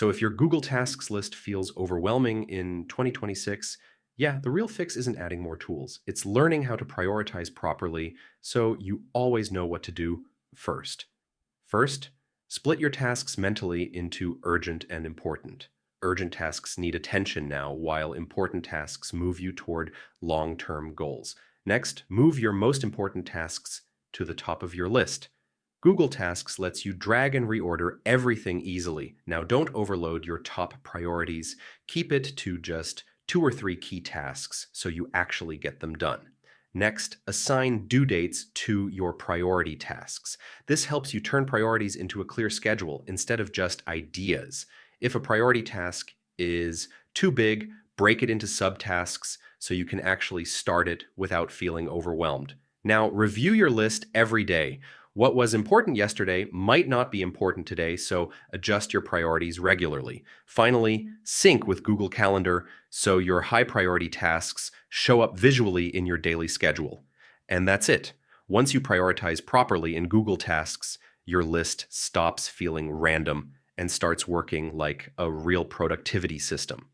So if your Google Tasks list feels overwhelming in 2026, yeah, the real fix isn't adding more tools. It's learning how to prioritize properly so you always know what to do first. First, split your tasks mentally into urgent and important. Urgent tasks need attention now, while important tasks move you toward long term goals. Next, move your most important tasks to the top of your list. Google Tasks lets you drag and reorder everything easily. Now, don't overload your top priorities. Keep it to just 2 or 3 key tasks so you actually get them done. Next, assign due dates to your priority tasks. This helps you turn priorities into a clear schedule instead of just ideas. If a priority task is too big, break it into subtasks so you can actually start it without feeling overwhelmed. Now, review your list every day. What was important yesterday might not be important today, so adjust your priorities regularly. Finally, sync with Google Calendar so your high priority tasks show up visually in your daily schedule. And that's it. Once you prioritize properly in Google Tasks, your list stops feeling random and starts working like a real productivity system.